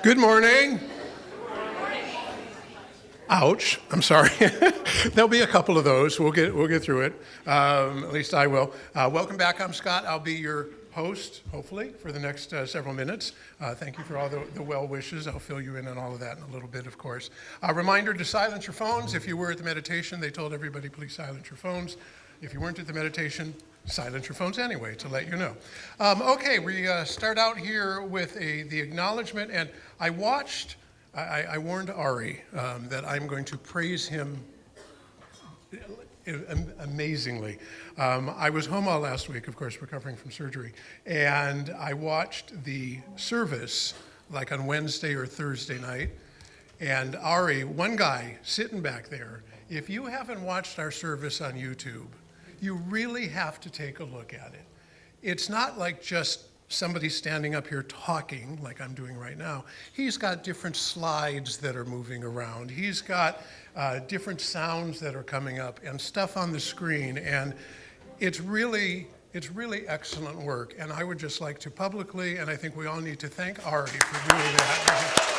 Good morning. Ouch, I'm sorry. There'll be a couple of those. We'll get through it. At least I will. Welcome back. I'm Scott. I'll be your host, hopefully, for the next several minutes. Thank you for all the well wishes. I'll fill you in on all of that in a little bit, of course. A reminder to silence your phones. If you were at the meditation, they told everybody, please silence your phones. If you weren't at the meditation, silence your phones anyway, to let you know. Okay, we start out here with the acknowledgement, and I warned Ari that I'm going to praise him amazingly. I was home all last week, of course, recovering from surgery, and I watched the service like on Wednesday or Thursday night, and Ari, one guy sitting back there, if you haven't watched our service on YouTube, you really have to take a look at it. It's not like just somebody standing up here talking like I'm doing right now. He's got different slides that are moving around. He's got different sounds that are coming up and stuff on the screen. And it's really excellent work. And I would just like to publicly, and I think we all need to thank Ari for doing that.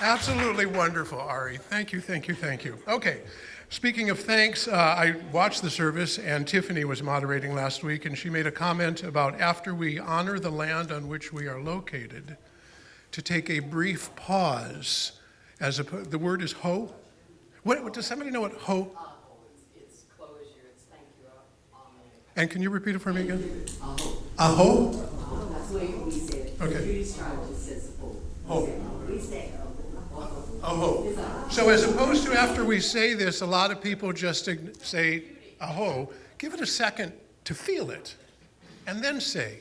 Absolutely wonderful, Ari. Thank you, thank you, thank you. Okay, speaking of thanks, I watched the service, and Tiffany was moderating last week, and she made a comment about after we honor the land on which we are located, to take a brief pause. The word is ho? What does somebody know what ho? It's closure, it's thank you. And can you repeat it for me again? Aho. Aho? That's the way we say it. Okay. The British tribe just says ho. Ho. We say ho. Aho. So as opposed to after we say this, a lot of people just say aho. Give it a second to feel it, and then say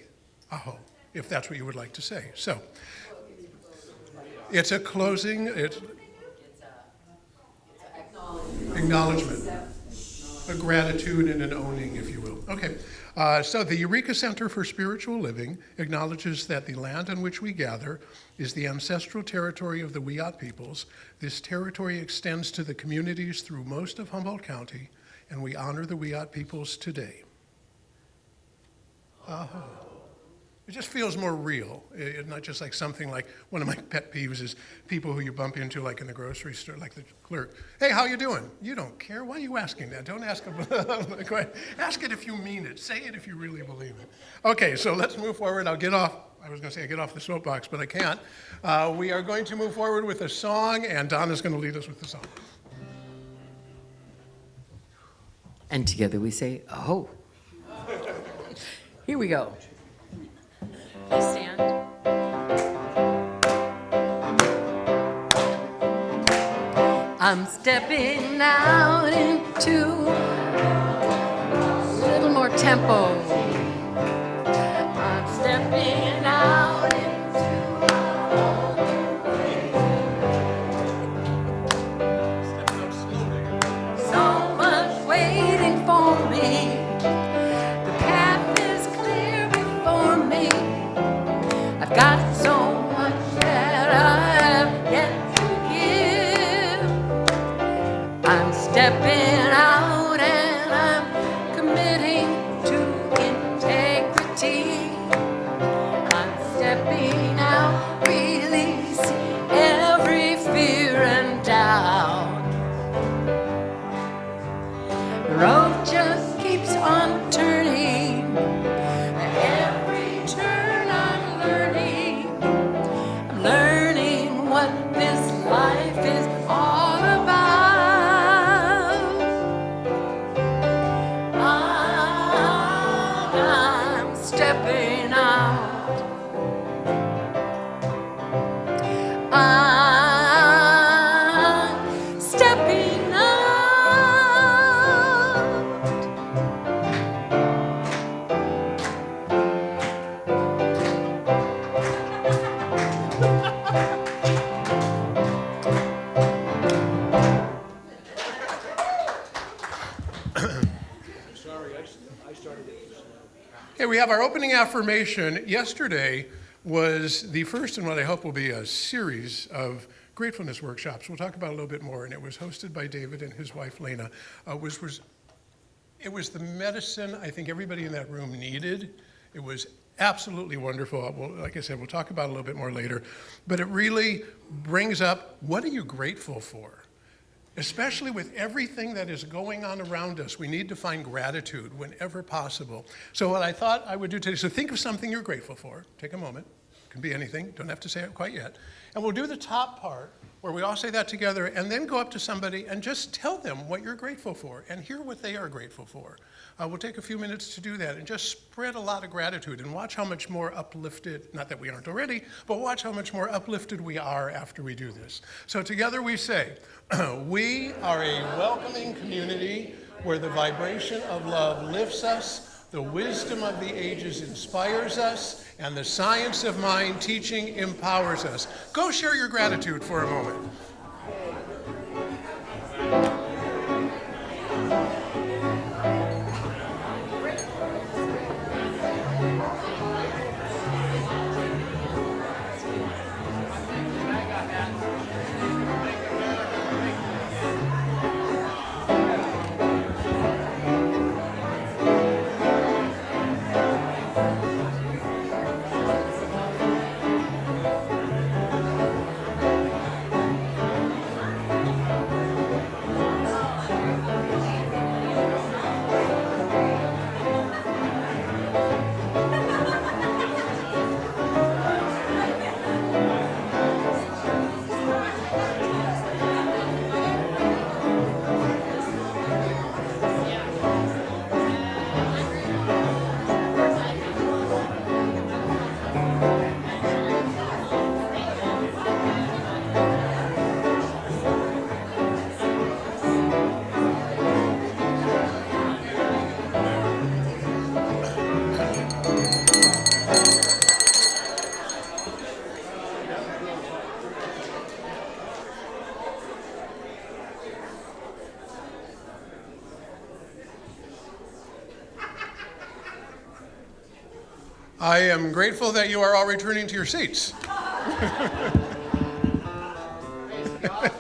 aho, if that's what you would like to say. So it's a closing, it's acknowledgement, a gratitude and an owning, if you will. Okay, so the Eureka Center for Spiritual Living acknowledges that the land on which we gather is the ancestral territory of the Wiyot peoples. This territory extends to the communities through most of Humboldt County, and we honor the Wiyot peoples today. It just feels more real. Not just like something like one of my pet peeves is people who you bump into like in the grocery store, like the clerk. Hey, how you doing? You don't care. Why are you asking that? Don't ask ask it if you mean it. Say it if you really believe it. Okay, so let's move forward. I was going to say I get off the soapbox, but I can't. We are going to move forward with a song, and Donna's going to lead us with the song. And together we say, oh. Here we go. Stand. I'm stepping out into a little more tempo. I'm stepping out into so much waiting for me. The path is clear before me. I've got so much that I have yet to give. I'm stepping out and I'm committing to integrity. I'm stepping out, releasing every fear and doubt. The road just keeps on turning. Every turn I'm learning what this life is all about. I'm stepping out. I'm stepping out. Okay, we have our opening affirmation. Yesterday was the first in what I hope will be a series of gratefulness workshops. We'll talk about it a little bit more, and it was hosted by David and his wife, Lena. It was the medicine I think everybody in that room needed. It was absolutely wonderful. Like I said, we'll talk about it a little bit more later. But it really brings up, what are you grateful for? Especially with everything that is going on around us, we need to find gratitude whenever possible. So what I thought I would do today, so think of something you're grateful for. Take a moment. It can be anything. Don't have to say it quite yet. And we'll do the top part, where we all say that together, and then go up to somebody and just tell them what you're grateful for and hear what they are grateful for. We'll take a few minutes to do that and just spread a lot of gratitude and watch how much more uplifted, not that we aren't already, but watch how much more uplifted we are after we do this. So together we say, we are a welcoming community where the vibration of love lifts us, the wisdom of the ages inspires us, and the science of mind teaching empowers us. Go share your gratitude for a moment. I am grateful that you are all returning to your seats. Praise God.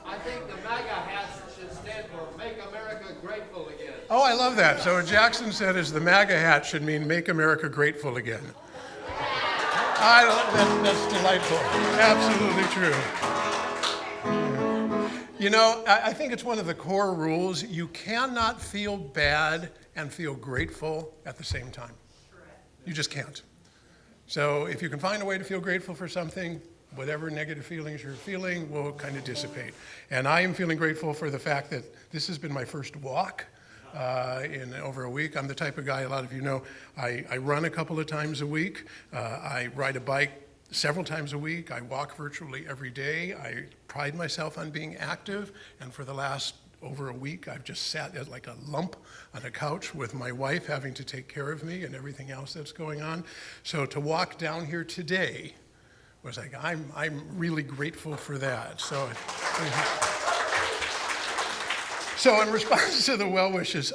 I think the MAGA hat should stand for Make America Grateful Again. Oh, I love that. So what Jackson said is the MAGA hat should mean Make America Grateful Again. That's delightful. Absolutely true. You know, I think it's one of the core rules. You cannot feel bad and feel grateful at the same time. You just can't. So if you can find a way to feel grateful for something, whatever negative feelings you're feeling will kind of dissipate. And I am feeling grateful for the fact that this has been my first walk in over a week. I'm the type of guy, a lot of you know, I run a couple of times a week. I ride a bike several times a week. I walk virtually every day. I pride myself on being active. And for the last over a week, I've just sat as like a lump on a couch with my wife having to take care of me and everything else that's going on. So to walk down here today was like, I'm really grateful for that. So in response to the well wishes,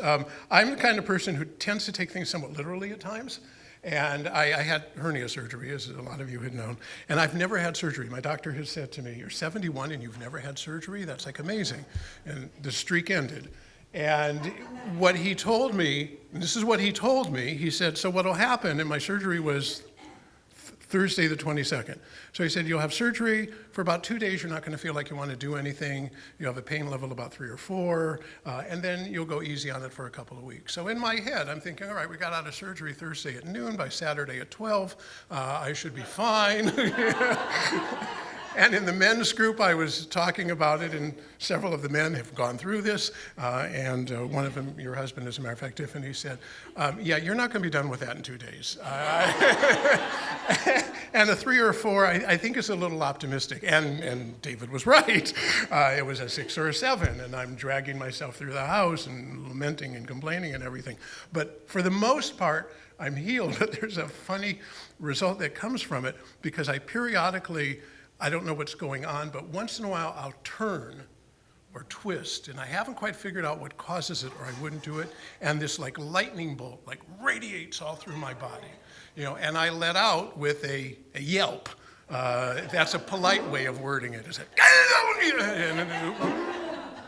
I'm the kind of person who tends to take things somewhat literally at times. And I had hernia surgery, as a lot of you had known, and I've never had surgery. My doctor has said to me, you're 71 and you've never had surgery? That's like amazing. And the streak ended. And what he told me, and this is what he told me, he said, so what'll happen, and my surgery was Thursday the 22nd. So he said, you'll have surgery for about 2 days. You're not going to feel like you want to do anything. You have a pain level about 3 or 4, and then you'll go easy on it for a couple of weeks. So in my head, I'm thinking, all right, we got out of surgery Thursday at noon. By Saturday at 12, I should be fine. And in the men's group, I was talking about it, and several of the men have gone through this. And one of them, your husband, as a matter of fact, Tiffany, said, yeah, you're not going to be done with that in 2 days. And a 3 or 4, I think, is a little optimistic. And David was right. It was a 6 or a 7, and I'm dragging myself through the house and lamenting and complaining and everything. But for the most part, I'm healed. But there's a funny result that comes from it, because I periodically, I don't know what's going on, but once in a while I'll turn or twist, and I haven't quite figured out what causes it, or I wouldn't do it, and this like lightning bolt like radiates all through my body, you know, and I let out with a yelp. That's a polite way of wording it. It's like,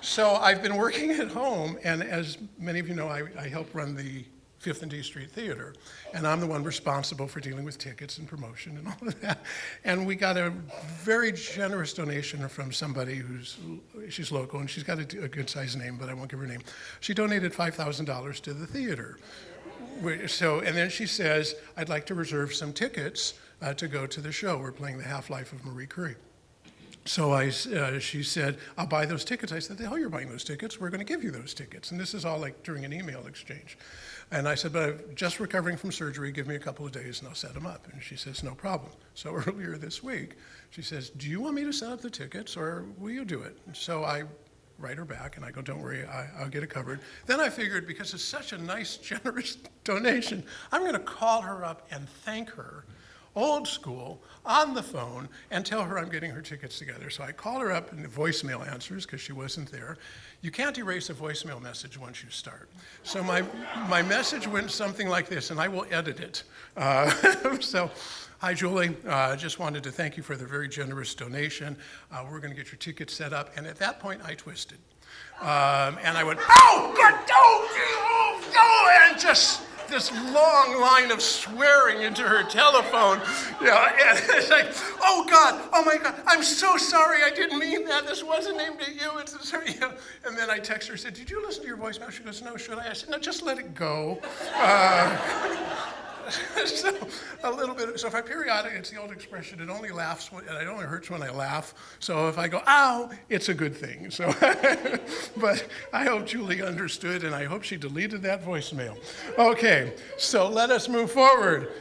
so I've been working at home, and as many of you know, I help run the 5th and D Street Theater. And I'm the one responsible for dealing with tickets and promotion and all of that. And we got a very generous donation from somebody she's local, and she's got a good-sized name, but I won't give her name. She donated $5,000 to the theater. And then she says, I'd like to reserve some tickets to go to the show. We're playing The Half-Life of Marie Curie. So she said, I'll buy those tickets. I said, the hell you're buying those tickets? We're going to give you those tickets. And this is all like during an email exchange. And I said, but I'm just recovering from surgery. Give me a couple of days and I'll set them up. And she says, no problem. So earlier this week, she says, do you want me to set up the tickets or will you do it? And so I write her back and I go, don't worry, I'll get it covered. Then I figured, because it's such a nice, generous donation, I'm going to call her up and thank her, old school, on the phone, and tell her I'm getting her tickets together. So I call her up and the voicemail answers because she wasn't there. You can't erase a voicemail message once you start. So my message went something like this, and I will edit it. So, hi, Julie. Just wanted to thank you for the very generous donation. We're going to get your tickets set up. And at that point, I twisted. And I went, oh, God, oh, and just this long line of swearing into her telephone. Yeah, and it's like, oh God, oh my God, I'm so sorry, I didn't mean that. This wasn't aimed at you. And then I text her, said, did you listen to your voicemail? She goes, no, should I? I said, no, just let it go. So a little bit. So if I periodic, it's the old expression. It only laughs and it only hurts when I laugh. So if I go, ow, it's a good thing. So, but I hope Julie understood, and I hope she deleted that voicemail. Okay, so let us move forward.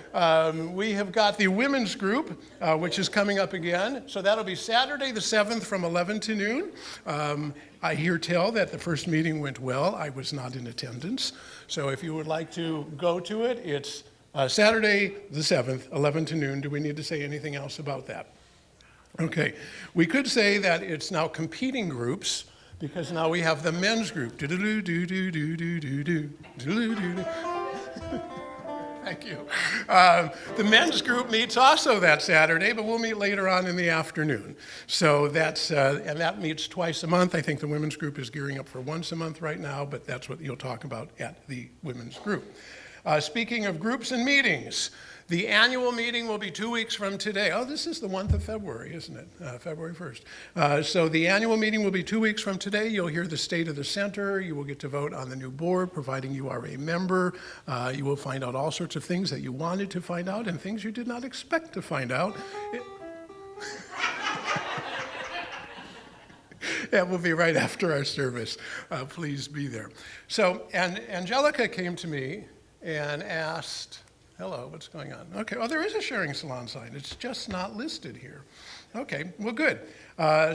We have got the women's group, which is coming up again. So that'll be Saturday the 7th from 11 to noon. I hear tell that the first meeting went well. I was not in attendance. So if you would like to go to it, it's Saturday the 7th, 11 to noon. Do we need to say anything else about that? Okay. We could say that it's now competing groups because now we have the men's group. Thank you. The men's group meets also that Saturday, but we'll meet later on in the afternoon. So that's, and that meets twice a month. I think the women's group is gearing up for once a month right now, but that's what you'll talk about at the women's group. Speaking of groups and meetings, the annual meeting will be 2 weeks from today. Oh, this is the month of February, isn't it? February 1st. So the annual meeting will be 2 weeks from today. You'll hear the state of the center. You will get to vote on the new board, providing you are a member. You will find out all sorts of things that you wanted to find out and things you did not expect to find out. That will be right after our service. Please be there. So, and Angelica came to me and asked, hello, what's going on? Okay, oh, there is a sharing salon sign. It's just not listed here. Okay, well, good.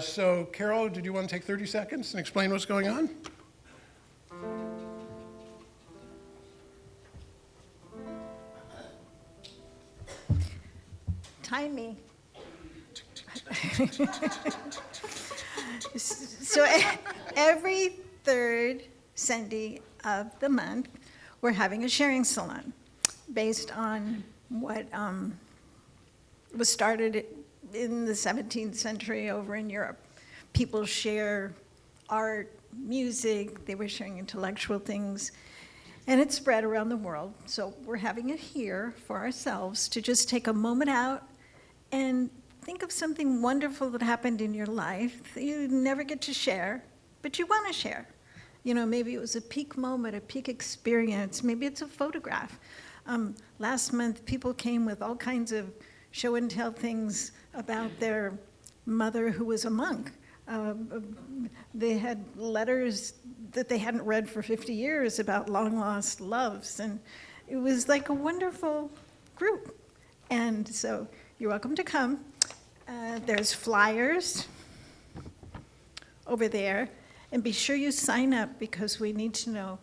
So, Carol, did you want to take 30 seconds and explain what's going on? Time me. So every third Sunday of the month, we're having a sharing salon based on what was started in the 17th century over in Europe. People share art, music, they were sharing intellectual things, and it spread around the world. So we're having it here for ourselves to just take a moment out and think of something wonderful that happened in your life that you never get to share, but you want to share. You know, maybe it was a peak moment, a peak experience. Maybe it's a photograph. Last month, people came with all kinds of show and tell things about their mother who was a monk. They had letters that they hadn't read for 50 years about long-lost loves. And it was like a wonderful group. And so you're welcome to come. There's flyers over there. And be sure you sign up because we need to know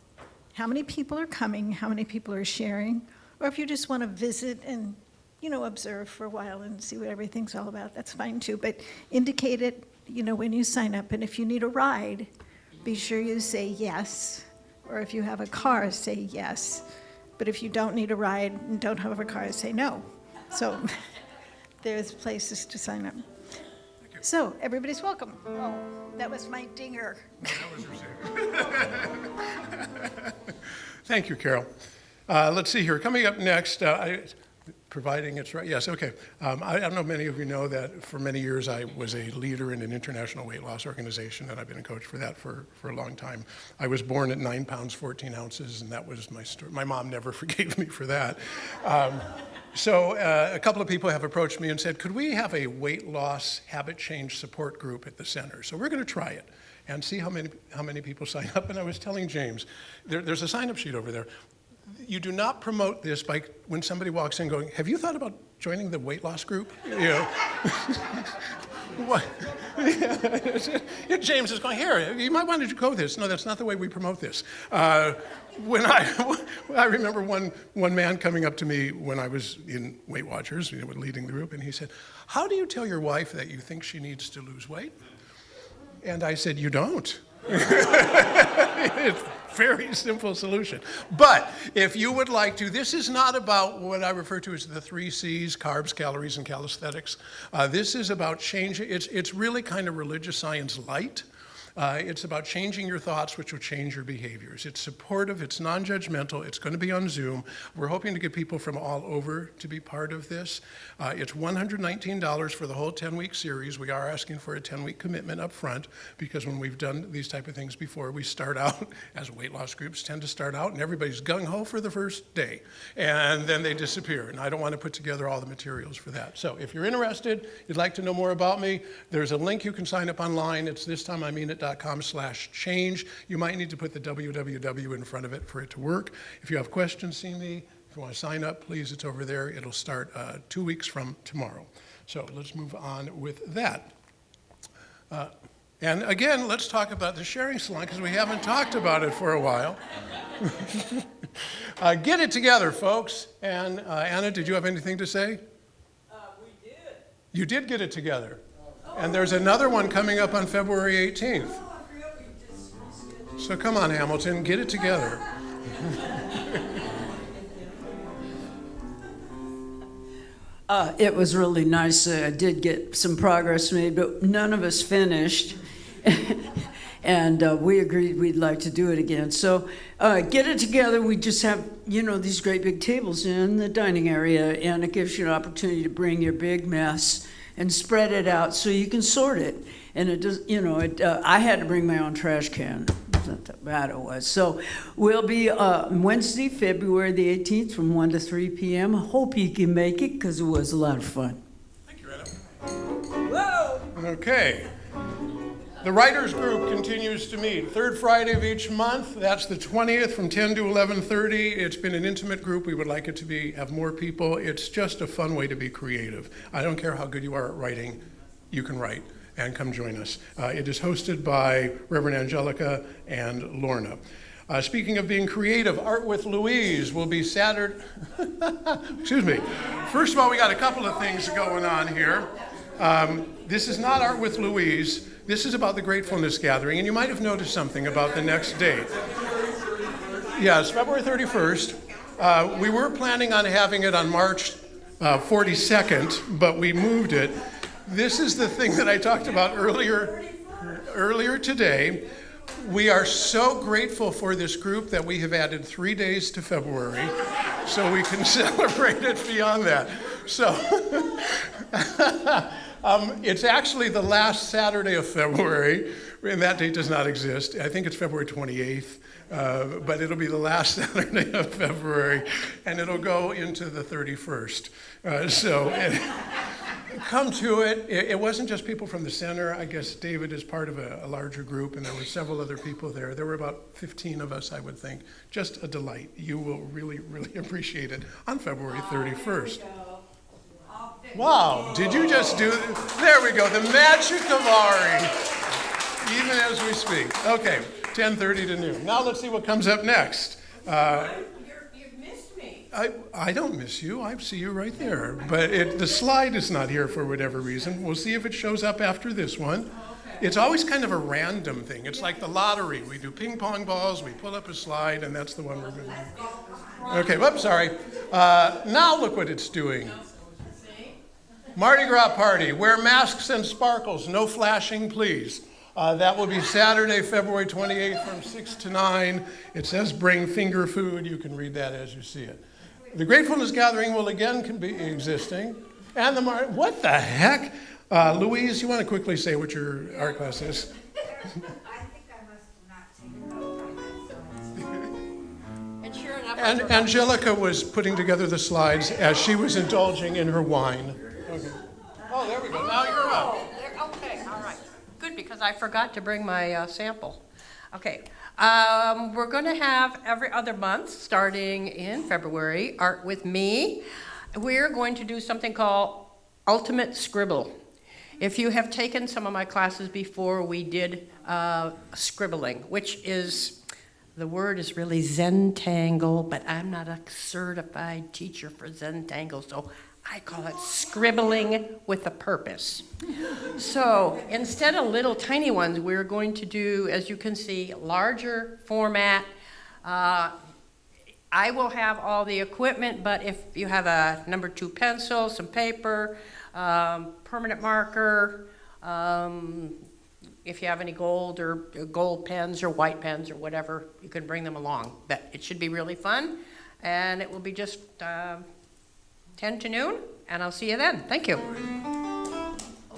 how many people are coming, how many people are sharing, or if you just want to visit and, you know, observe for a while and see what everything's all about, that's fine too. But indicate it, you know, when you sign up. And if you need a ride, be sure you say yes. Or if you have a car, say yes. But if you don't need a ride and don't have a car, say no. So there's places to sign up. So everybody's welcome. Oh, that was my dinger. That was your singer. Thank you, Carol. Let's see here. Coming up next, providing it's right. Yes, okay. I don't know if many of you know that for many years I was a leader in an international weight loss organization, and I've been a coach for that for a long time. I was born at 9 pounds, 14 ounces, and that was my story. My mom never forgave me for that. So a couple of people have approached me and said, could we have a weight loss habit change support group at the center? So we're going to try it and see how many people sign up. And I was telling James, there's a sign-up sheet over there. You do not promote this by when somebody walks in going, have you thought about joining the weight loss group? You know. What? James is going, here, you might want to go with this. No, that's not the way we promote this. When I remember one man coming up to me when I was in Weight Watchers, leading the group, and he said, how do you tell your wife that you think she needs to lose weight? And I said, you don't. It's a very simple solution. But if you would like to, this is not about what I refer to as the 3 C's, carbs, calories, and calisthenics. This is about changing, it's really kind of religious science light. It's about changing your thoughts, which will change your behaviors. It's supportive, it's non-judgmental, it's going to be on Zoom. We're hoping to get people from all over to be part of this. It's $119 for the whole 10-week series. We are asking for a 10-week commitment up front because when we've done these type of things before, we start out, as weight loss groups tend to start out, and everybody's gung-ho for the first day, and then they disappear. And I don't want to put together all the materials for that. So if you're interested, you'd like to know more about me, there's a link you can sign up online. It's thistimeimeanit.com/change. You might need to put the www in front of it for it to work. If you have questions, see me. If you want to sign up, please, it's over there. It'll start 2 weeks from tomorrow. So let's move on with that. And again, let's talk about the sharing salon because we haven't talked about it for a while. Get it together, folks. And Anna, did you have anything to say? We did. You did get it together. And there's another one coming up on February 18th. So come on, Hamilton, get it together. It was really nice. I did get some progress made, but none of us finished. And we agreed we'd like to do it again. So get it together. We just have, these great big tables in the dining area, and it gives you an opportunity to bring your big mess and spread it out so you can sort it. And it does, I had to bring my own trash can. That's not that bad it was. So we'll be Wednesday, February the 18th from 1 to 3 p.m. Hope you can make it because it was a lot of fun. Thank you, Anna. Whoa! Okay. The writers group continues to meet third Friday of each month. That's the 20th from 10 to 11:30. It's been an intimate group. We would like it to have more people. It's just a fun way to be creative. I don't care how good you are at writing, you can write and come join us. It is hosted by Reverend Angelica and Lorna. Speaking of being creative, Art with Louise will be Saturday. Excuse me. First of all, we got a couple of things going on here. This is not Art with Louise. This is about the Gratefulness Gathering, and you might have noticed something about the next date. Yes, February 31st. We were planning on having it on March 42nd, but we moved it. This is the thing that I talked about earlier today. We are so grateful for this group that we have added 3 days to February so we can celebrate it beyond that. So it's actually the last Saturday of February, and that date does not exist. I think it's February 28th, but it'll be the last Saturday of February, and it'll go into the 31st. Come to it. It wasn't just people from the center. I guess David is part of a larger group, and there were several other people there. There were about 15 of us, I would think. Just a delight. You will really, really appreciate it on February 31st. Wow, did you just do it? There we go, the magic of Ari, even as we speak. Okay, 10:30 to noon. Now let's see what comes up next. You've missed me. I don't miss you. I see you right there. But the slide is not here for whatever reason. We'll see if it shows up after this one. Okay. It's always kind of a random thing. It's like the lottery. We do ping pong balls, we pull up a slide, and that's the one we're going to do. Okay, whoops, sorry. Now look what it's doing. Mardi Gras party. Wear masks and sparkles. No flashing, please. That will be Saturday, February 28th from 6 to 9. It says bring finger food. You can read that as you see it. The Gratefulness Gathering will again be existing. And what the heck? Louise, you want to quickly say what your art class is? I think I must not take note on that, so And sure enough, And Angelica was putting together the slides as she was indulging in her wine. Okay. Oh, there we go. Now you're up. okay, all right. Good, because I forgot to bring my sample. Okay, we're going to have every other month, starting in February, Art with Me. We're going to do something called Ultimate Scribble. If you have taken some of my classes before, we did scribbling, which is, the word is really Zentangle, but I'm not a certified teacher for Zentangle, so I call it scribbling with a purpose. So instead of little tiny ones, we're going to do, as you can see, larger format. I will have all the equipment, but if you have a number 2 pencil, some paper, permanent marker, if you have any gold pens or white pens or whatever, you can bring them along. But it should be really fun, and it will be just 10 to noon, and I'll see you then. Thank you.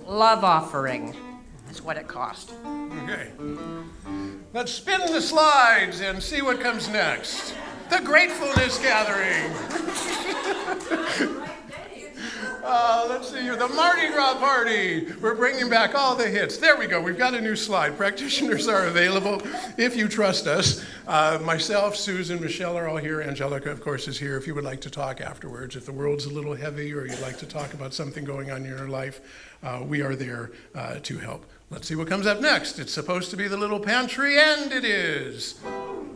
Love offering is what it cost. Okay. Let's spin the slides and see what comes next. The Gratefulness Gathering. Let's see here. The Mardi Gras Party. We're bringing back all the hits. There we go. We've got a new slide. Practitioners are available if you trust us. Myself, Susan, Michelle are all here. Angelica, of course, is here if you would like to talk afterwards. If the world's a little heavy or you'd like to talk about something going on in your life, we are there to help. Let's see what comes up next. It's supposed to be the Little Pantry, and it is.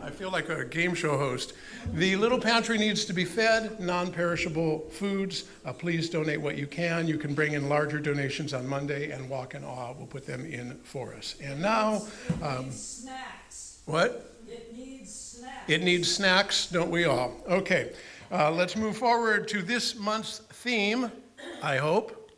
I feel like a game show host. The Little Pantry needs to be fed non-perishable foods. Please donate what you can. You can bring in larger donations on Monday, and Walk in Awe will put them in for us. And now, Snacks. what? It needs snacks. It needs snacks, don't we all? Okay, let's move forward to this month's theme, I hope.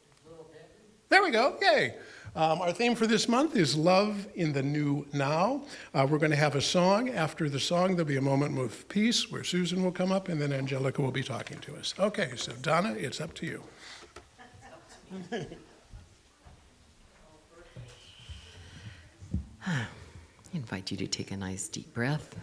There we go, yay. Our theme for this month is Love in the New Now. We're going to have a song. After the song, there'll be a moment of peace where Susan will come up, and then Angelica will be talking to us. Okay, so Donna, it's up to you. I invite you to take a nice deep breath.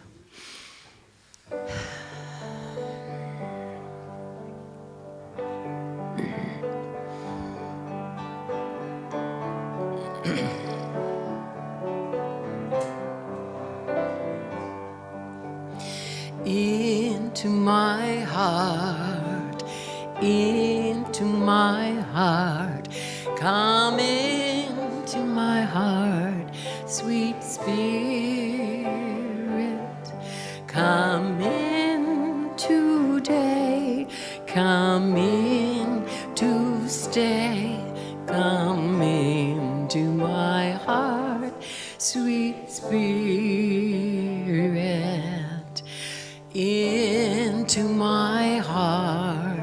Into my heart, come into my heart, sweet Spirit, come in today, come in to stay, come into my heart, sweet Spirit, into my heart,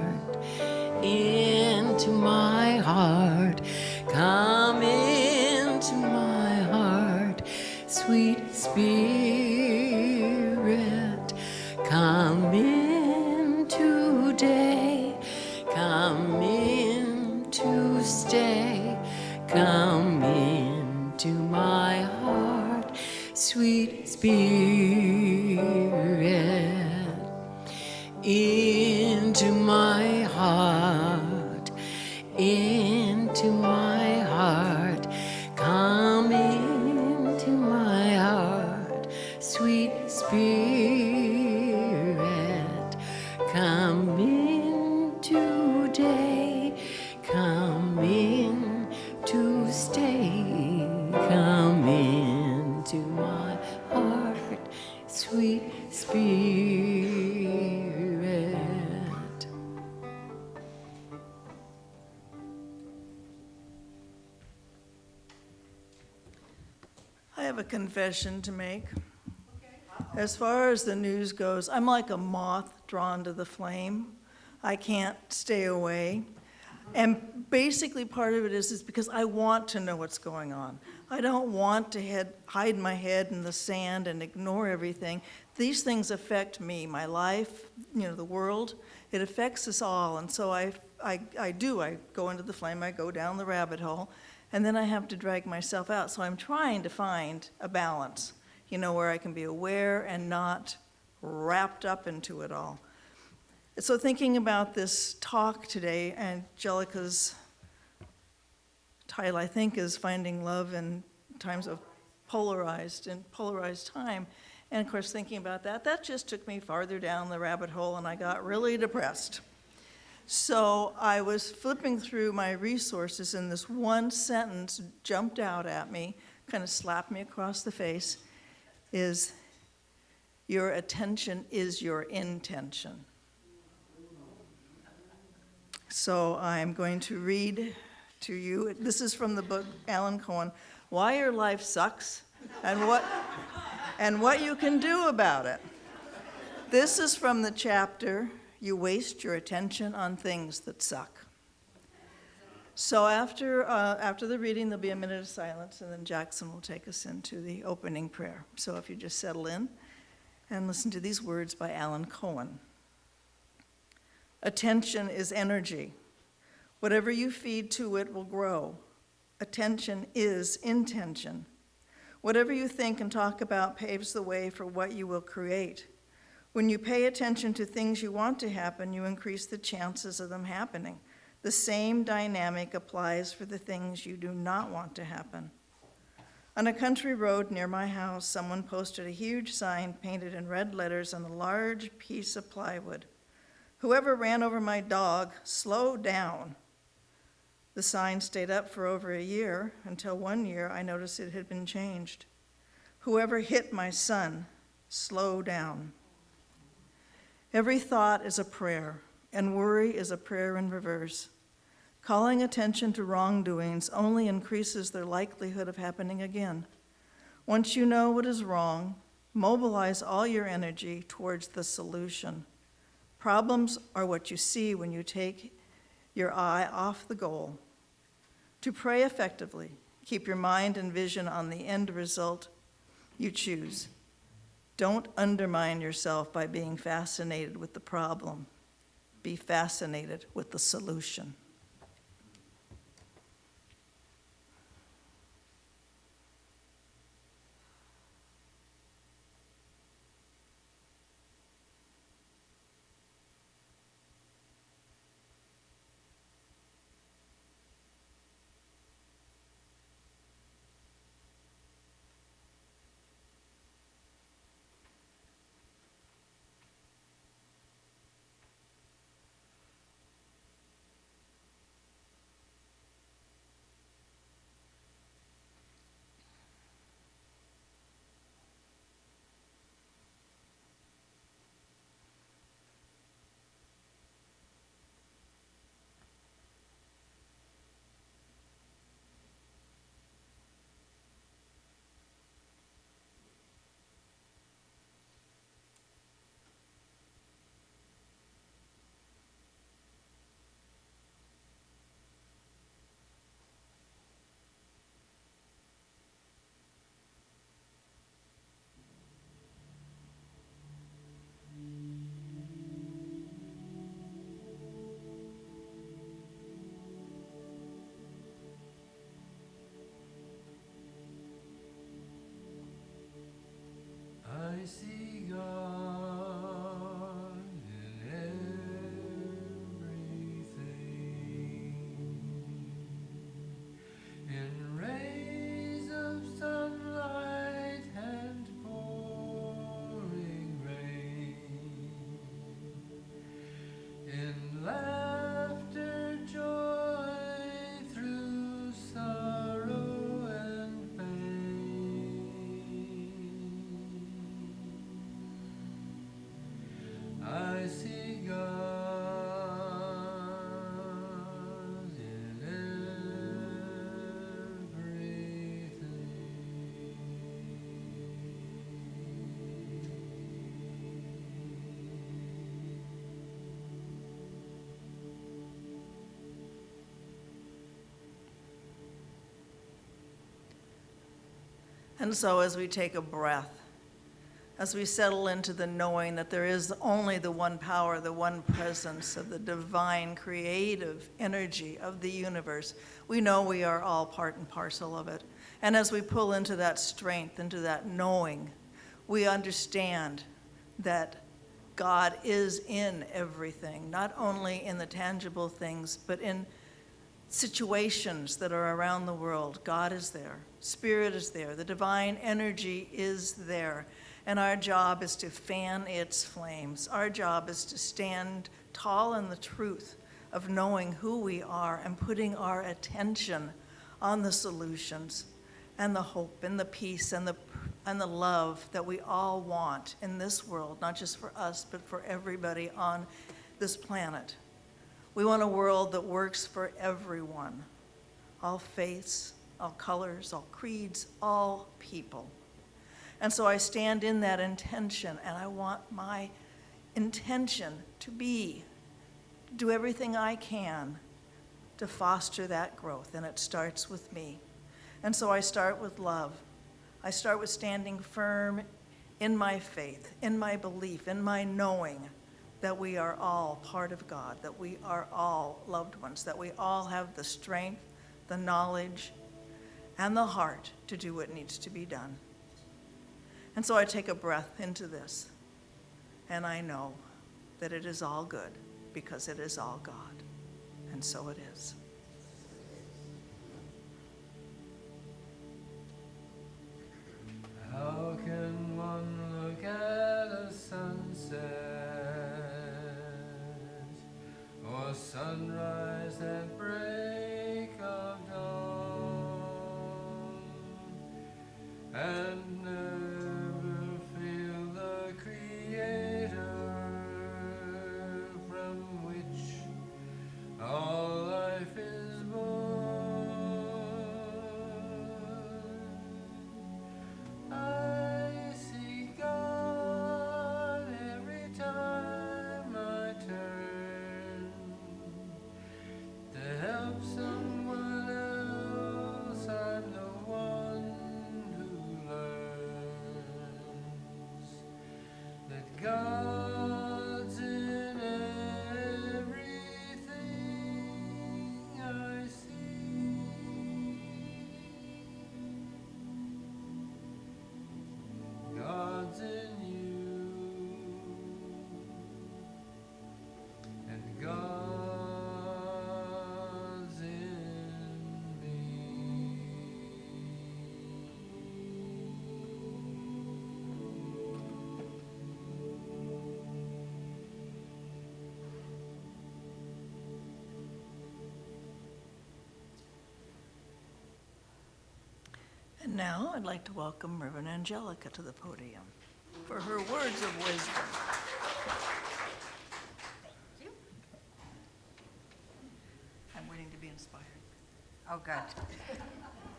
come into my heart, sweet Spirit, come in today, come in to stay, come into my heart, sweet Spirit, into my heart, come into my heart, sweet Spirit, come in today, come in to stay, come into my heart, sweet Spirit. I have a confession to make. As far as the news goes, I'm like a moth drawn to the flame. I can't stay away. And basically part of it is because I want to know what's going on. I don't want to hide my head in the sand and ignore everything. These things affect me, my life, the world. It affects us all. And so I go into the flame, I go down the rabbit hole, and then I have to drag myself out. So I'm trying to find a balance, where I can be aware and not wrapped up into it all. So thinking about this talk today, Angelica's title, I think, is Finding Love in Times of Polarized Time. And of course, thinking about that just took me farther down the rabbit hole, and I got really depressed. So I was flipping through my resources, and this one sentence jumped out at me, kind of slapped me across the face, is, your attention is your intention. So I'm going to read to you. This is from the book Alan Cohen, Why Your Life Sucks and What You Can Do About It. This is from the chapter, You Waste Your Attention on Things That Suck. So after the reading, there'll be a minute of silence, and then Jackson will take us into the opening prayer. So if you just settle in and listen to these words by Alan Cohen. Attention is energy. Whatever you feed to it will grow. Attention is intention. Whatever you think and talk about paves the way for what you will create. When you pay attention to things you want to happen, you increase the chances of them happening. The same dynamic applies for the things you do not want to happen. On a country road near my house, someone posted a huge sign painted in red letters on a large piece of plywood. Whoever ran over my dog, slow down. The sign stayed up for over a year, until one year I noticed it had been changed. Whoever hit my son, slow down. Every thought is a prayer, and worry is a prayer in reverse. Calling attention to wrongdoings only increases their likelihood of happening again. Once you know what is wrong, mobilize all your energy towards the solution. Problems are what you see when you take your eye off the goal. To pray effectively, keep your mind and vision on the end result you choose. Don't undermine yourself by being fascinated with the problem. Be fascinated with the solution. I see God in everything, in rays of sunlight and pouring rain, in laughter, joy through sorrow and pain. I see God in everything. And so as we take a breath, as we settle into the knowing that there is only the one power, the one presence of the divine creative energy of the universe, we know we are all part and parcel of it. And as we pull into that strength, into that knowing, we understand that God is in everything, not only in the tangible things, but in situations that are around the world. God is there. Spirit is there. The divine energy is there. And our job is to fan its flames. Our job is to stand tall in the truth of knowing who we are and putting our attention on the solutions and the hope and the peace and the love that we all want in this world, not just for us, but for everybody on this planet. We want a world that works for everyone, all faiths, all colors, all creeds, all people. And so I stand in that intention, and I want my intention to do everything I can to foster that growth, and it starts with me. And so I start with love. I start with standing firm in my faith, in my belief, in my knowing that we are all part of God, that we are all loved ones, that we all have the strength, the knowledge, and the heart to do what needs to be done. And so I take a breath into this, and I know that it is all good because it is all God, and so it is. How can one look at a sunset or sunrise at break of dawn and never feel the Creator from which all life is born? I see God every time I turn to help someone else. I'm the one who learns that God's in everything I see. God's in you, and God's in me. And now I'd like to welcome Reverend Angelica to the podium for her words of wisdom. I'm waiting to be inspired. Oh, good.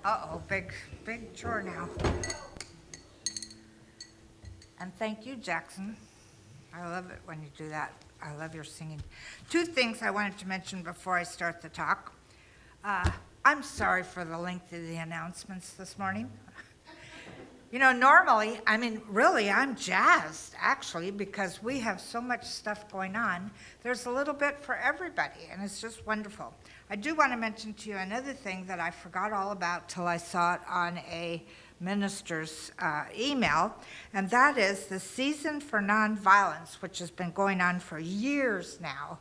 Uh-oh, big chore now. And thank you, Jackson. I love it when you do that. I love your singing. Two things I wanted to mention before I start the talk. I'm sorry for the length of the announcements this morning. You know, normally, really, I'm jazzed, actually, because we have so much stuff going on. There's a little bit for everybody, and it's just wonderful. I do want to mention to you another thing that I forgot all about till I saw it on a minister's email, and that is the Season for Nonviolence, which has been going on for years now.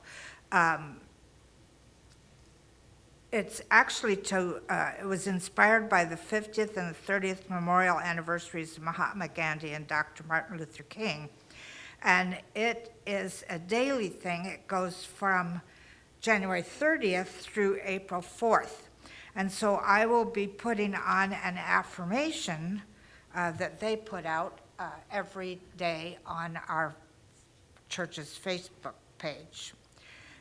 It's actually it was inspired by the 50th and the 30th memorial anniversaries of Mahatma Gandhi and Dr. Martin Luther King. And it is a daily thing. It goes from January 30th through April 4th. And so I will be putting on an affirmation that they put out every day on our church's Facebook page.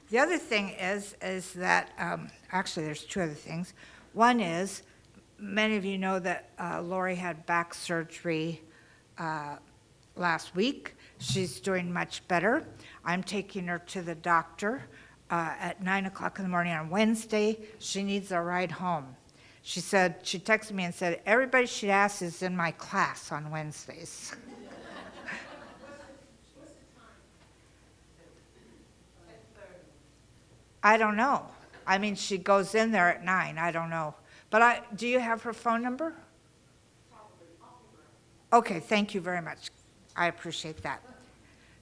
The other thing is that, actually there's two other things. One is, many of you know that Lori had back surgery last week. She's doing much better. I'm taking her to the doctor at 9 o'clock in the morning on Wednesday. She needs a ride home. She texted me and said, everybody she asks is in my class on Wednesdays. I don't know. I mean, she goes in there at 9. I don't know. But do you have her phone number? Okay, thank you very much. I appreciate that.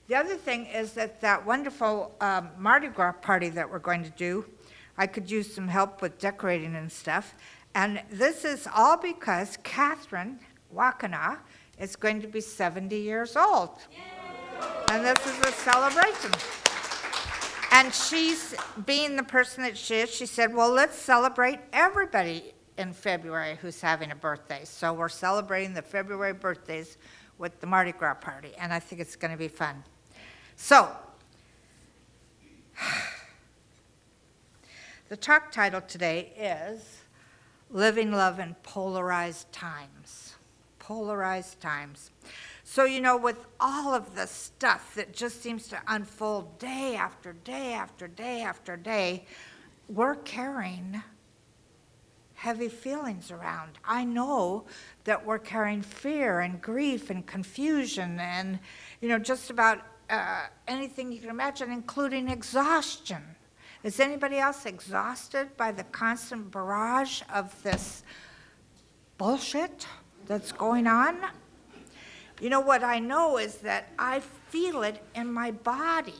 The other thing is that wonderful Mardi Gras party that we're going to do, I could use some help with decorating and stuff. And this is all because Catherine Wakana is going to be 70 years old. Yay! And this is a celebration. And she's, being the person that she is, she said, well, let's celebrate everybody in February who's having a birthday. So we're celebrating the February birthdays with the Mardi Gras party, and I think it's going to be fun. So, the talk title today is Living Love in Polarized Times. Polarized times. So, you know, with all of the stuff that just seems to unfold day after day after day after day, we're carrying heavy feelings around. I know that we're carrying fear and grief and confusion and, you know, just about anything you can imagine, including exhaustion. Is anybody else exhausted by the constant barrage of this bullshit that's going on? You know, what I know is that I feel it in my body.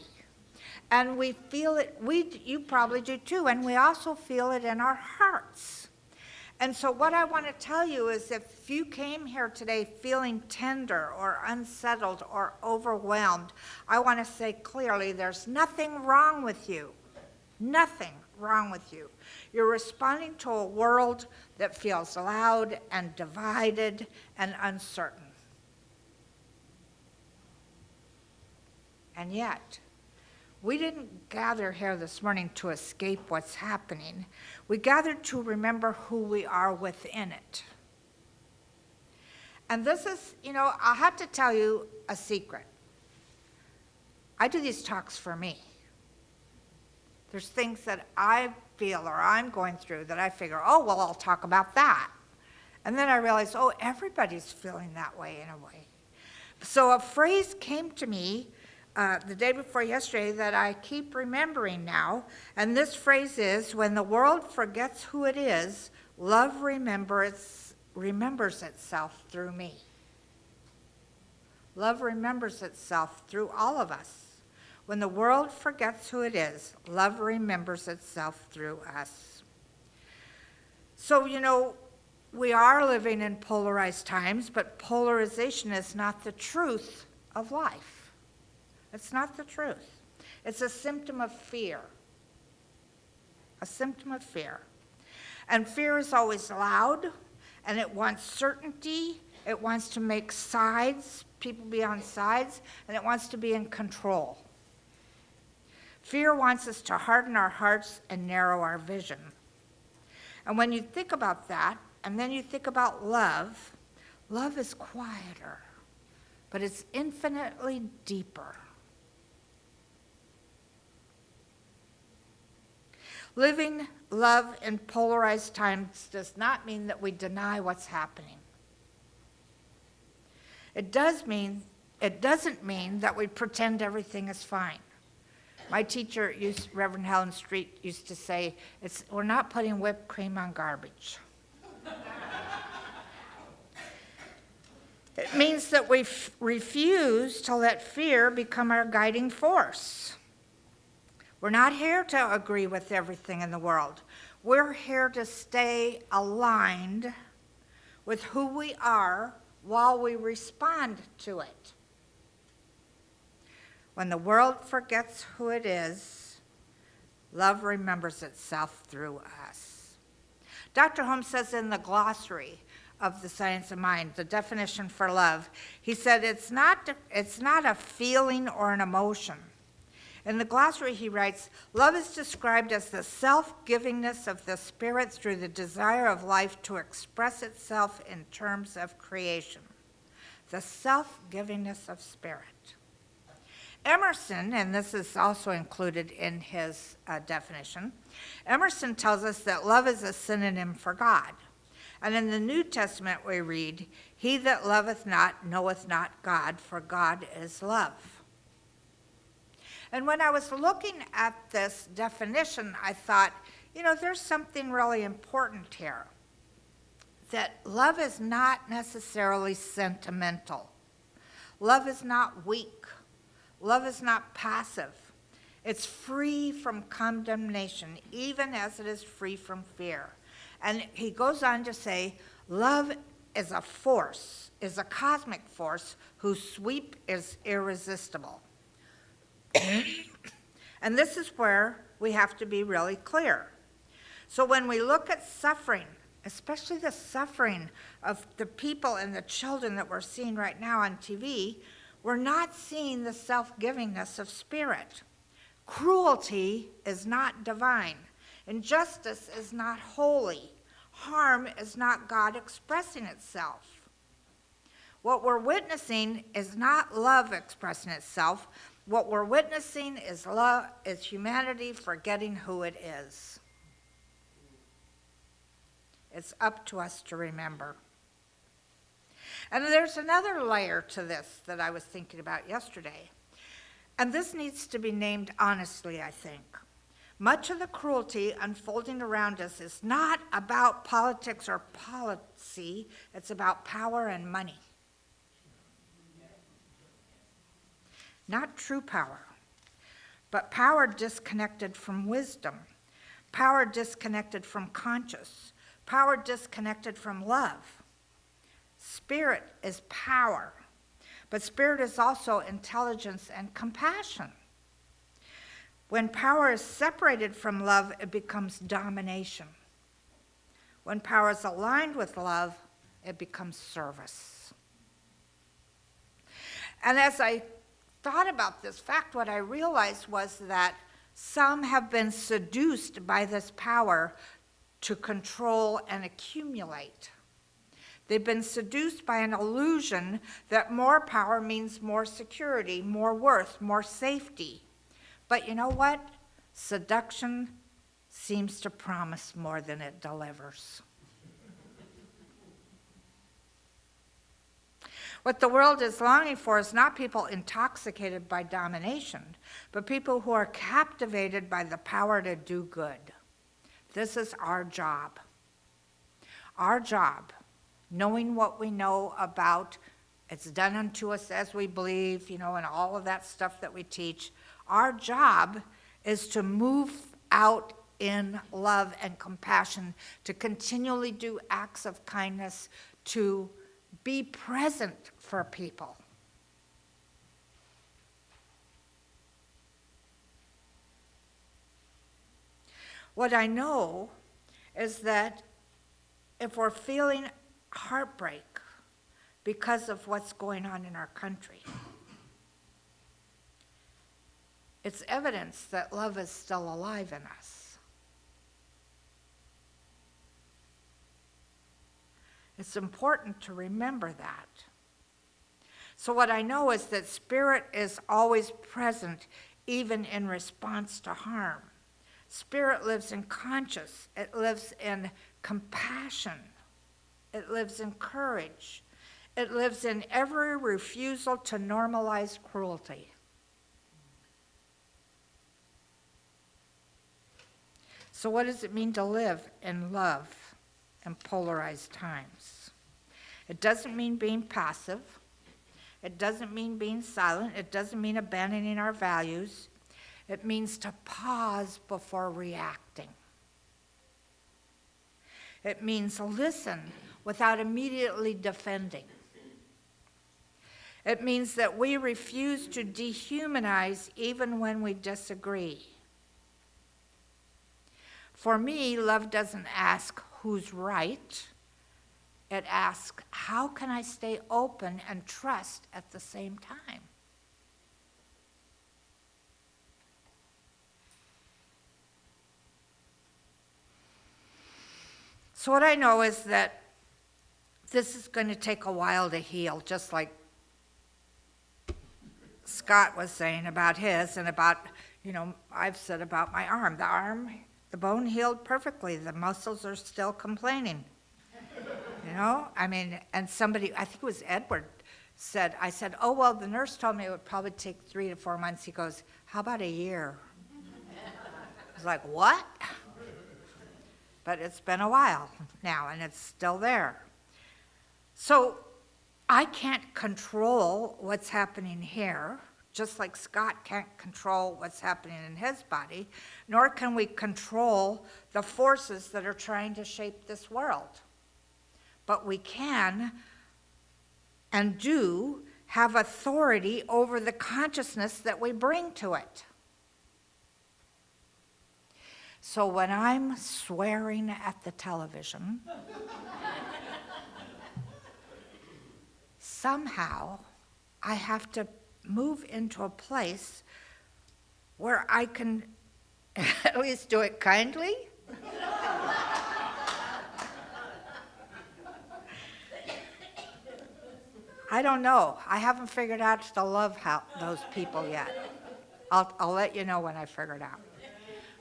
And we feel it, you probably do too, and we also feel it in our hearts. And so what I want to tell you is if you came here today feeling tender or unsettled or overwhelmed, I want to say clearly there's nothing wrong with you. Nothing wrong with you. You're responding to a world that feels loud and divided and uncertain. And yet, we didn't gather here this morning to escape what's happening. We gathered to remember who we are within it. And this is, you know, I'll have to tell you a secret. I do these talks for me. There's things that I feel or I'm going through that I figure, oh, well, I'll talk about that. And then I realize, oh, everybody's feeling that way in a way. So a phrase came to me the day before yesterday that I keep remembering now, and this phrase is, when the world forgets who it is, love remembers itself through me. Love remembers itself through all of us. When the world forgets who it is, love remembers itself through us. So, you know, we are living in polarized times, but polarization is not the truth of life. It's not the truth. It's a symptom of fear. A symptom of fear. And fear is always loud, and it wants certainty. It wants to make sides, people be on sides, and it wants to be in control. Fear wants us to harden our hearts and narrow our vision. And when you think about that, and then you think about love, love is quieter, but it's infinitely deeper. Living love in polarized times does not mean that we deny what's happening. It doesn't mean that we pretend everything is fine. My teacher, Reverend Helen Street, used to say, we're not putting whipped cream on garbage. It means that we refuse to let fear become our guiding force. We're not here to agree with everything in the world. We're here to stay aligned with who we are while we respond to it. When the world forgets who it is, love remembers itself through us. Dr. Holmes says in the glossary of the Science of Mind, the definition for love, he said it's not a feeling or an emotion. In the glossary he writes, love is described as the self-givingness of the spirit through the desire of life to express itself in terms of creation. The self-givingness of spirit. Emerson, and this is also included in his definition, Emerson tells us that love is a synonym for God. And in the New Testament we read, "He that loveth not knoweth not God, for God is love." And when I was looking at this definition, I thought, there's something really important here. That love is not necessarily sentimental. Love is not weak. Love is not passive. It's free from condemnation, even as it is free from fear. And he goes on to say, love is a force, is a cosmic force whose sweep is irresistible. And this is where we have to be really clear. So when we look at suffering, especially the suffering of the people and the children that we're seeing right now on TV, we're not seeing the self-givingness of spirit. Cruelty is not divine. Injustice is not holy. Harm is not God expressing itself. What we're witnessing is not love expressing itself. What we're witnessing is love, is humanity forgetting who it is. It's up to us to remember. And there's another layer to this that I was thinking about yesterday. And this needs to be named honestly, I think. Much of the cruelty unfolding around us is not about politics or policy, it's about power and money. Not true power, but power disconnected from wisdom, power disconnected from conscience, power disconnected from love. Spirit is power, but spirit is also intelligence and compassion. When power is separated from love, it becomes domination. When power is aligned with love, it becomes service. And as I thought about this fact, what I realized was that some have been seduced by this power to control and accumulate. They've been seduced by an illusion that more power means more security, more worth, more safety. But you know what? Seduction seems to promise more than it delivers. What the world is longing for is not people intoxicated by domination, but people who are captivated by the power to do good. This is our job. Our job, knowing what we know about it's done unto us as we believe, and all of that stuff that we teach. Our job is to move out in love and compassion, to continually do acts of kindness, to be present for people. What I know is that if we're feeling heartbreak because of what's going on in our country, it's evidence that love is still alive in us. It's important to remember that. So what I know is that spirit is always present, even in response to harm. Spirit lives in conscience. It lives in compassion. It lives in courage. It lives in every refusal to normalize cruelty. So what does it mean to live in love in polarized times? It doesn't mean being passive. It doesn't mean being silent. It doesn't mean abandoning our values. It means to pause before reacting. It means listen without immediately defending. It means that we refuse to dehumanize even when we disagree. For me, love doesn't ask who's right. It asks, how can I stay open and trust at the same time? So what I know is that this is going to take a while to heal, just like Scott was saying about his and about, I've said about my arm. The bone healed perfectly. The muscles are still complaining. know, I mean, and somebody, I think it was Edward, said, I said, oh, well, the nurse told me it would probably take 3 to 4 months. He goes, how about a year? I was like, what? But it's been a while now, and it's still there. So I can't control what's happening here, just like Scott can't control what's happening in his body, nor can we control the forces that are trying to shape this world. But we can and do have authority over the consciousness that we bring to it. So when I'm swearing at the television, somehow I have to move into a place where I can at least do it kindly. I don't know. I haven't figured out to love those people yet. I'll let you know when I figure it out.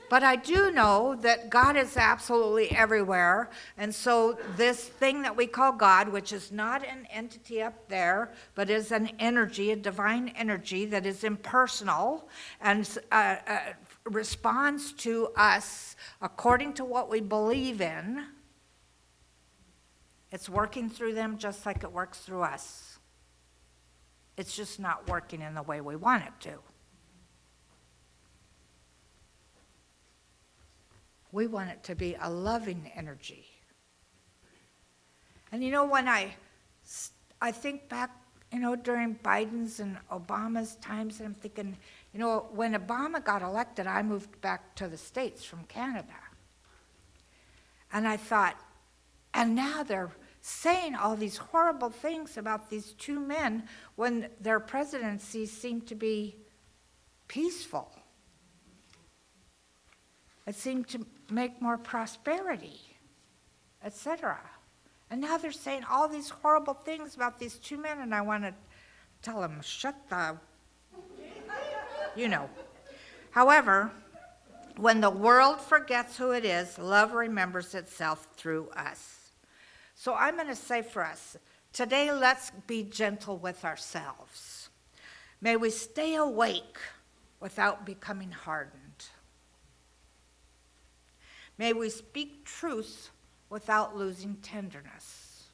But I do know that God is absolutely everywhere, and so this thing that we call God, which is not an entity up there, but is an energy, a divine energy that is impersonal and responds to us according to what we believe in, it's working through them just like it works through us. It's just not working in the way we want it to. We want it to be a loving energy. And you know, when I think back, you know, during Biden's and Obama's times, and I'm thinking, you know, when Obama got elected, I moved back to the States from Canada. And I thought, and now they're saying all these horrible things about these two men when their presidencies seem to be peaceful. It seemed to make more prosperity, etc. And now they're saying all these horrible things about these two men, and I want to tell them, shut the, you know. However, when the world forgets who it is, love remembers itself through us. So I'm going to say for us, today let's be gentle with ourselves. May we stay awake without becoming hardened. May we speak truth without losing tenderness.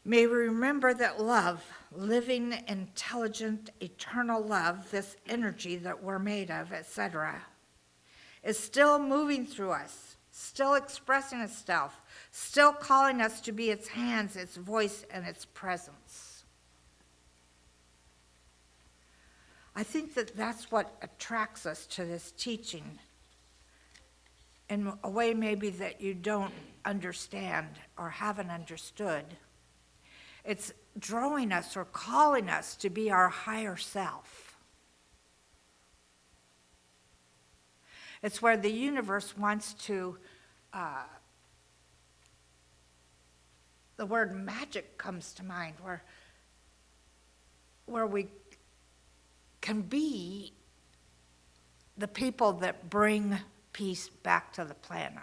May we remember that love, living, intelligent, eternal love, this energy that we're made of, etc., is still moving through us, still expressing itself, still calling us to be its hands, its voice, and its presence. I think that that's what attracts us to this teaching in a way maybe that you don't understand or haven't understood. It's drawing us or calling us to be our higher self. It's where the universe wants to, the word magic comes to mind, where we can be the people that bring peace back to the planet.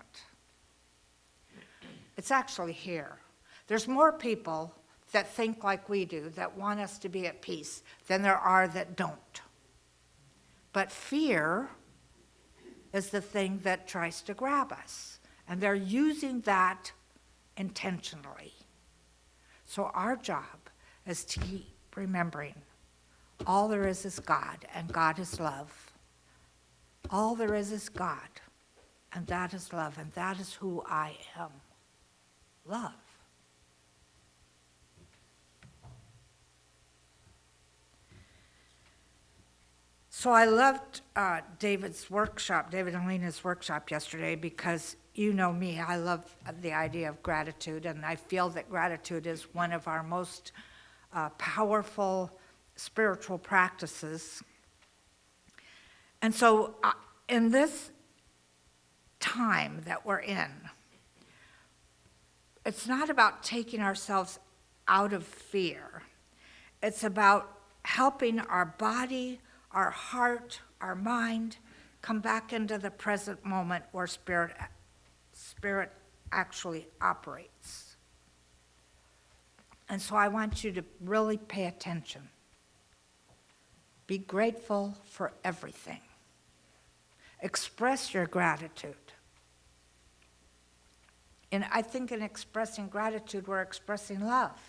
It's actually here. There's more people that think like we do, that want us to be at peace, than there are that don't. But fear is the thing that tries to grab us, and they're using that intentionally. So our job is to keep remembering all there is God, and God is love. All there is God, and that is love, and that is who I am. Love. So I loved David and Lena's workshop yesterday, because you know me, I love the idea of gratitude, and I feel that gratitude is one of our most powerful spiritual practices. And so in this time that we're in, it's not about taking ourselves out of fear. It's about helping our body, our heart, our mind come back into the present moment where spirit actually operates. And so I want you to really pay attention. Be grateful for everything. Express your gratitude. And I think in expressing gratitude, we're expressing love.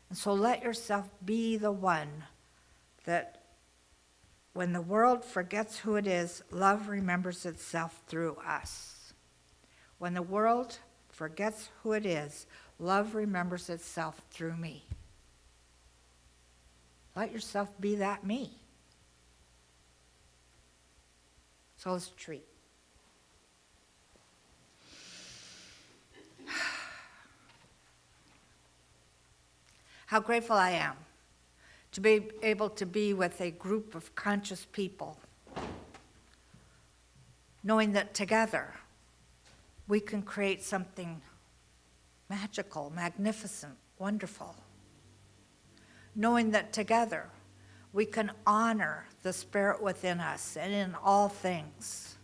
And so let yourself be the one that when the world forgets who it is, love remembers itself through us. When the world forgets who it is, love remembers itself through me. Let yourself be that me. So let's treat. How grateful I am to be able to be with a group of conscious people, knowing that together we can create something magical, magnificent, wonderful. Knowing that together we can honor the spirit within us and in all things.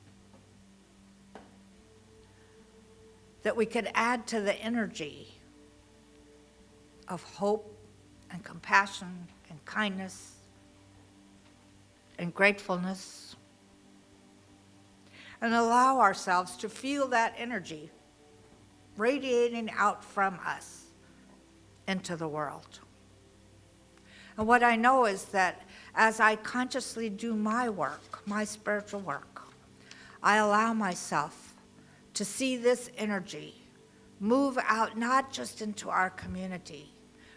That we could add to the energy of hope and compassion and kindness and gratefulness, and allow ourselves to feel that energy radiating out from us into the world. And what I know is that as I consciously do my work, my spiritual work, I allow myself to see this energy move out not just into our community,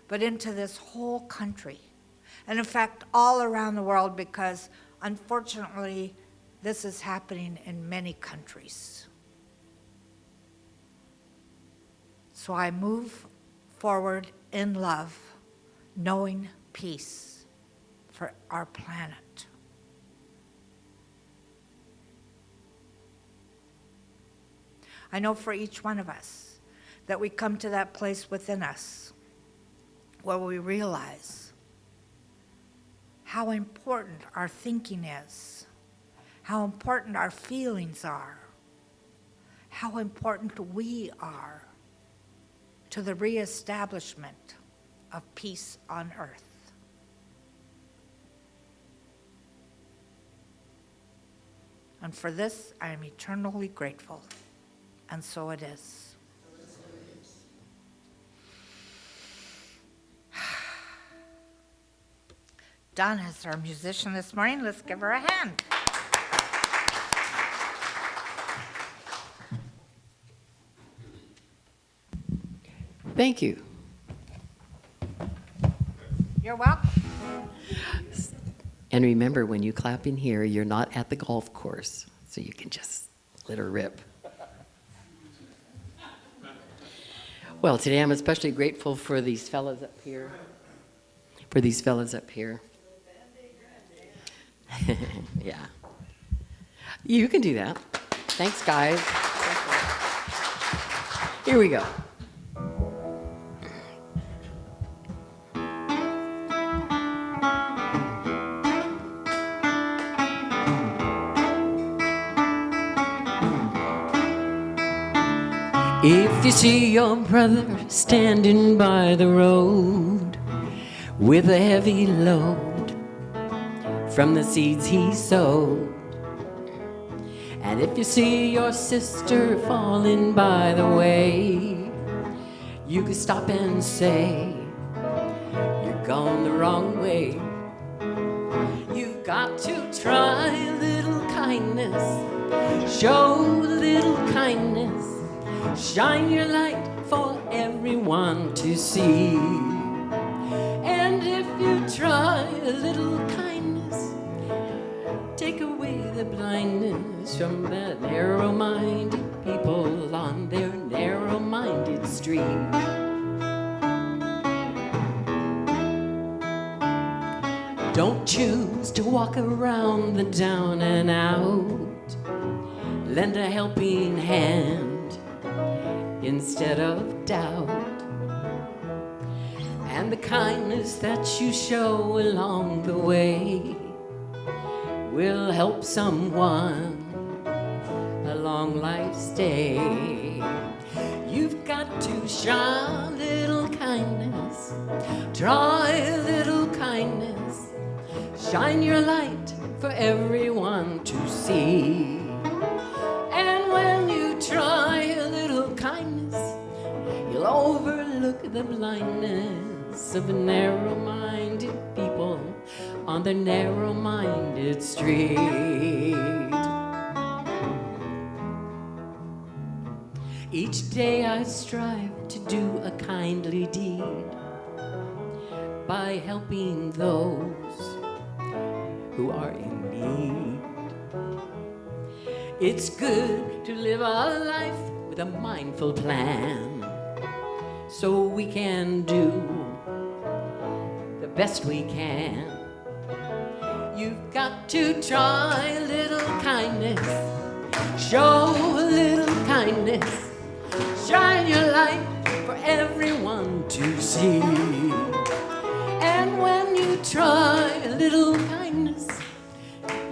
but into this whole country. And in fact, all around the world, because unfortunately, this is happening in many countries. So I move forward in love, knowing peace for our planet. I know for each one of us that we come to that place within us where we realize how important our thinking is, how important our feelings are, how important we are to the reestablishment of peace on earth. And for this, I am eternally grateful, and so it is. Donna is our musician this morning. Let's give her a hand. Thank you. You're welcome. And remember, when you clap in here, you're not at the golf course, so you can just let her rip. Well, today I'm especially grateful for these fellas up here. Yeah. You can do that. Thanks, guys. Here we go. If you see your brother standing by the road with a heavy load from the seeds he sowed, and if you see your sister falling by the way, you can stop and say, you're gone the wrong way. You've got to try a little kindness, show a little kindness, shine your light for everyone to see. And if you try a little kindness, take away the blindness from the narrow-minded people on their narrow-minded street. Don't choose to walk around the down and out. Lend a helping hand instead of doubt. And the kindness that you show along the way will help someone along long life's day. You've got to show little kindness, try a little kindness, shine your light for everyone to see. And when you try a little kindness, you'll overlook the blindness of narrow-minded people on the narrow-minded street. Each day I strive to do a kindly deed by helping those who are in need. It's good to live our life with a mindful plan, so we can do the best we can. You've got to try a little kindness, show a little kindness, shine your light for everyone to see. And when you try a little kindness,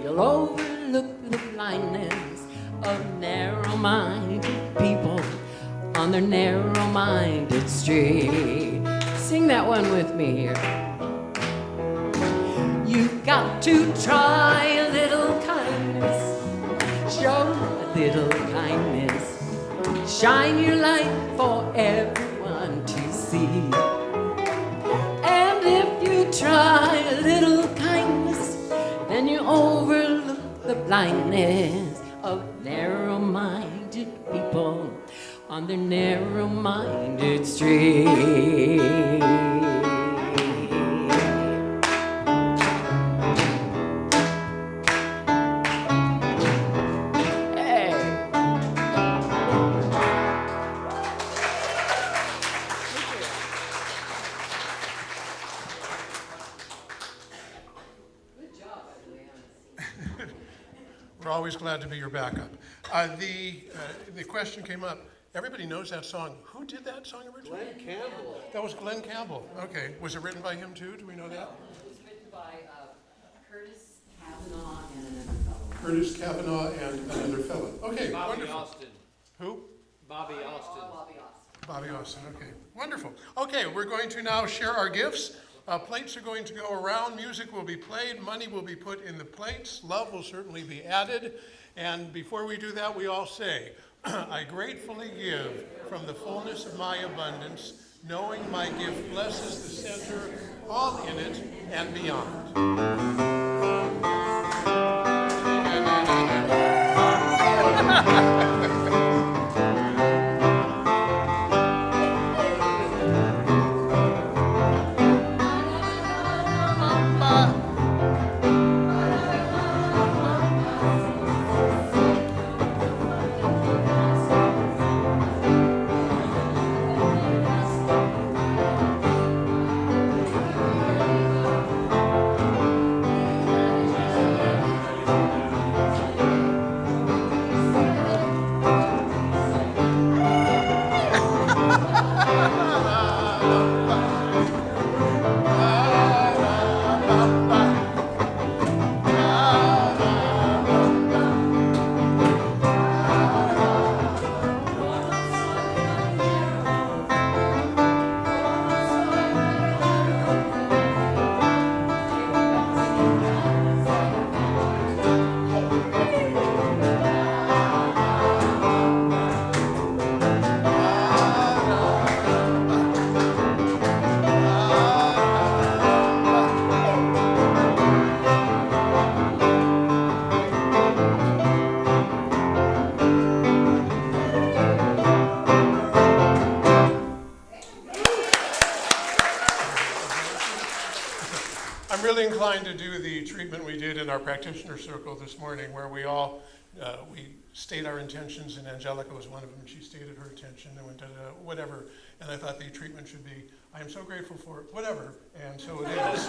you'll overlook the blindness of narrow-minded people on their narrow-minded street. Sing that one with me here. You've got to try a little kindness, show a little kindness, shine your light for everyone to see. And if you try a little kindness, then you overlook the blindness of narrow-minded people on their narrow-minded street. We're always glad to be your backup. The question came up. Everybody knows that song. Who did that song originally? Glenn Campbell. That was Glenn Campbell. Okay. Was it written by him too? Do we know that? It was written by Curtis Kavanaugh and another fellow. Curtis Kavanaugh and another fellow. Okay, Bobby wonderful. Austin. Who? Bobby Austin. Bobby Austin, okay. Wonderful. Okay, we're going to now share our gifts. Plates are going to go around, music will be played, money will be put in the plates, love will certainly be added. And before we do that, we all say, I gratefully give from the fullness of my abundance, knowing my gift blesses the center, all in it and beyond. Really inclined to do the treatment we did in our practitioner circle this morning, where we all we state our intentions, and Angelica was one of them. She stated her intention and went to whatever, and I thought the treatment should be, I am so grateful for it, whatever, and so it is.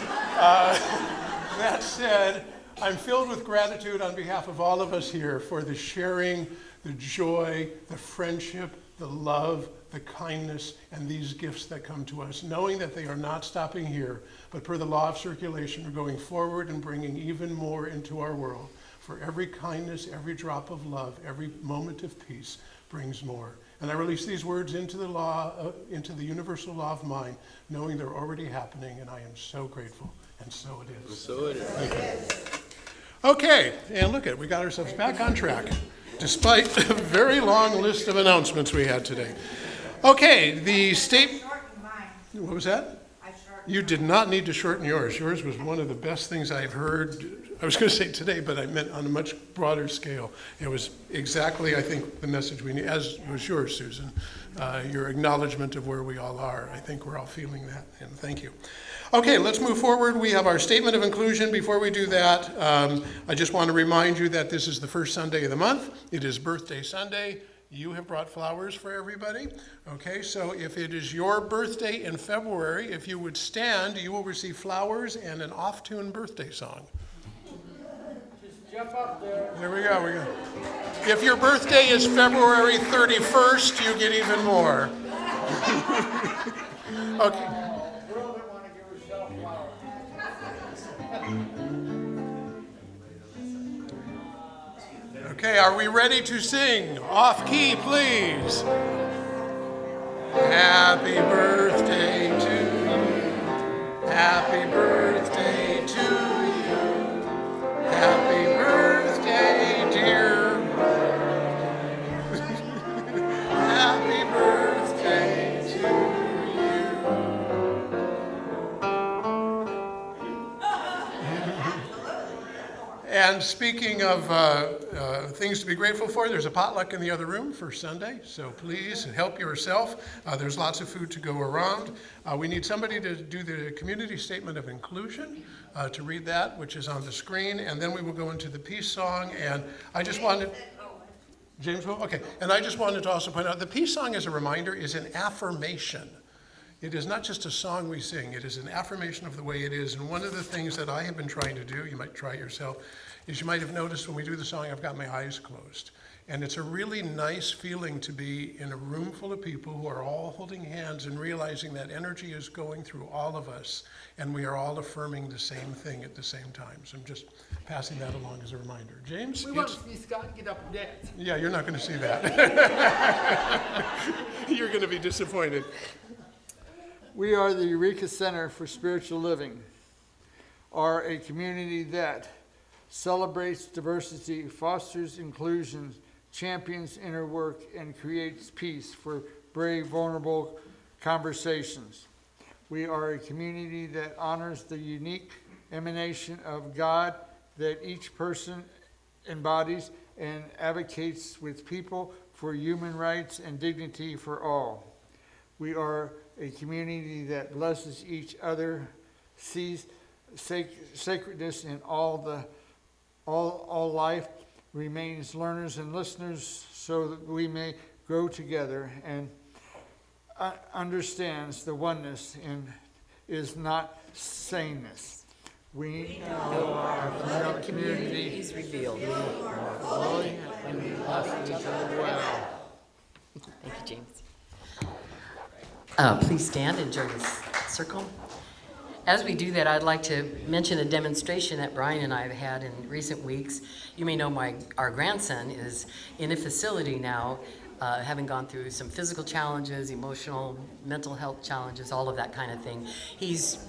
That said, I'm filled with gratitude on behalf of all of us here for the sharing, the joy, the friendship, the love, the kindness, and these gifts that come to us, knowing that they are not stopping here, but per the law of circulation are going forward and bringing even more into our world. For every kindness, every drop of love, every moment of peace brings more. And I release these words into the into the universal law of mind, knowing they're already happening, and I am so grateful. And so it is. So it is. Thank you. Okay, and look at it, we got ourselves back on track, despite a very long list of announcements we had today. Okay, the state. What was that? You did not need to shorten yours. Yours was one of the best things I've heard. I was going to say today, but I meant on a much broader scale. It was exactly, I think, the message we need, as was yours, Susan. Your acknowledgement of where we all are. I think we're all feeling that, and thank you. Okay, let's move forward. We have our statement of inclusion. Before we do that, I just want to remind you that this is the first Sunday of the month. It is Birthday Sunday. You have brought flowers for everybody. Okay, so if it is your birthday in February, if you would stand, you will receive flowers and an off-tune birthday song. Just jump up there. There we go. If your birthday is February 31st, you get even more. Okay. Girl that want to give herself flowers. Okay, are we ready to sing? Off key, please. Happy birthday to you. Happy birthday to you. Happy birthday, dear. Happy birthday to you. And speaking of things to be grateful for, there's a potluck in the other room for Sunday, so please help yourself. There's lots of food to go around. We need somebody to do the community statement of inclusion, to read that, which is on the screen, and then we will go into the peace song. And I just wanted, James will? Okay, and I just wanted to also point out, the peace song, as a reminder, is an affirmation. It is not just a song we sing, it is an affirmation of the way it is. And one of the things that I have been trying to do, you might try it yourself, is you might have noticed when we do the song, I've got my eyes closed. And it's a really nice feeling to be in a room full of people who are all holding hands and realizing that energy is going through all of us, and we are all affirming the same thing at the same time. So I'm just passing that along as a reminder. James? We want to see Scott get up and dance. Yeah, you're not going to see that. You're going to be disappointed. We are the Eureka Center for Spiritual Living, are a community that celebrates diversity, fosters inclusion, champions inner work, and creates peace for brave, vulnerable conversations. We are a community that honors the unique emanation of God that each person embodies and advocates with people for human rights and dignity for all. We are a community that blesses each other, sees sacredness in all life, remains learners and listeners so that we may grow together, and understands the oneness and is not sameness. We know our beloved community is revealed. are flowing and we love each other well. Thank you, James. Please stand and join this circle. As we do that, I'd like to mention a demonstration that Brian and I have had in recent weeks. You may know our grandson is in a facility now, having gone through some physical challenges, emotional, mental health challenges, all of that kind of thing. He's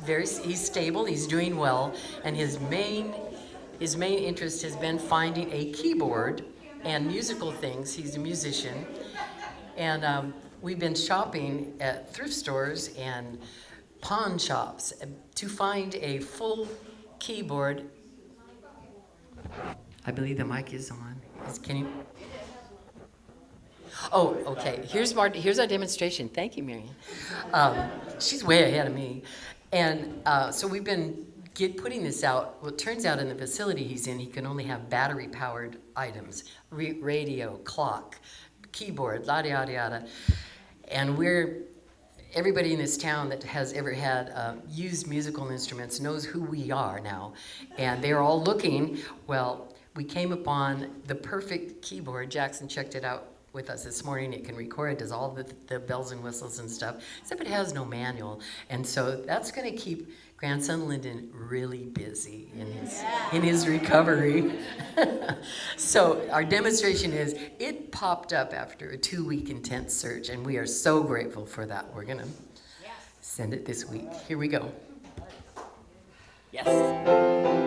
stable, he's doing well, and his main interest has been finding a keyboard and musical things. He's a musician, and we've been shopping at thrift stores and pawn shops to find a full keyboard. I believe the mic is on. Can you? Oh, okay. Here's our demonstration. Thank you, Marion. She's way ahead of me. And so we've been putting this out. Well, it turns out in the facility he's in, he can only have battery-powered items, radio, clock, keyboard, yada, yada, yada. And everybody in this town that has ever had used musical instruments knows who we are now. And they're all looking. Well, we came upon the perfect keyboard. Jackson checked it out with us this morning. It can record, it does all the bells and whistles and stuff, except it has no manual. And so that's going to keep grandson Lyndon really busy in his recovery. So our demonstration is, it popped up after a 2-week intense search, and we are so grateful for that. We're gonna send it this week. Here we go. Yes.